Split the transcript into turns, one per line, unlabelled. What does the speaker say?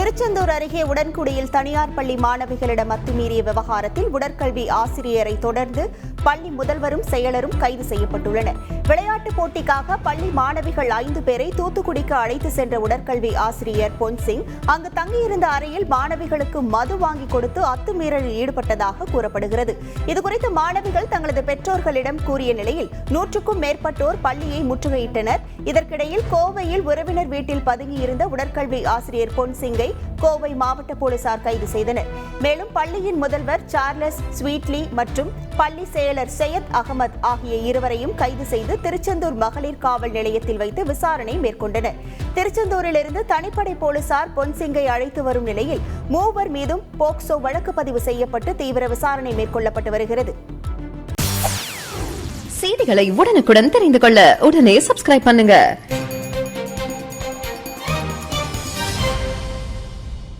திருச்செந்தூர் அருகே உடன்குடியில் தனியார் பள்ளி மாணவிகளிடம் அத்துமீறிய விவகாரத்தில் உடற்கல்வி ஆசிரியரை தொடர்ந்து பள்ளி முதல்வரும் செயலரும் கைது செய்யப்பட்டுள்ளனர். விளையாட்டுப் போட்டிக்காக பள்ளி மாணவிகள் 5 பேரை தூத்துக்குடிக்கு அழைத்து சென்ற உடற்கல்வி ஆசிரியர் பொன்சிங் அங்கு தங்கியிருந்த அறையில் மாணவிகளுக்கு மது வாங்கி கொடுத்து அத்துமீறலில் ஈடுபட்டதாக கூறப்படுகிறது. இதுகுறித்து மாணவிகள் தங்களது பெற்றோர்களிடம் கூறிய நிலையில் 100க்கும் மேற்பட்டோர் பள்ளியை முற்றுகையிட்டனர். இதற்கிடையில் கோவையில் உறவினர் வீட்டில் பதுங்கியிருந்த உடற்கல்வி ஆசிரியர் பொன்சிங்கை கோவை மாவட்ட போலீசார் கைது செய்தனர். மேலும் பள்ளியின் முதல்வர் சார்லஸ் ஸ்வீட்லி மற்றும் பள்ளி செயலர் சையத் அகமது ஆகிய இருவரையும் கைது செய்து திருச்செந்தூர் மகளிர் காவல் நிலையத்தில் வைத்து விசாரணை மேற்கொண்டனர். திருச்செந்தூரிலிருந்து தனிப்படை போலீசார் பொன்சிங்கை அழைத்து வரும் நிலையில் 3 மீதும் போக்சோ வழக்கு பதிவு செய்யப்பட்டு தீவிர விசாரணை மேற்கொள்ளப்பட்டு வருகிறது.
செய்திகளை உடனுக்குடன் தெரிந்து கொள்ள உடனே சப்ஸ்கிரைப் பண்ணுங்க.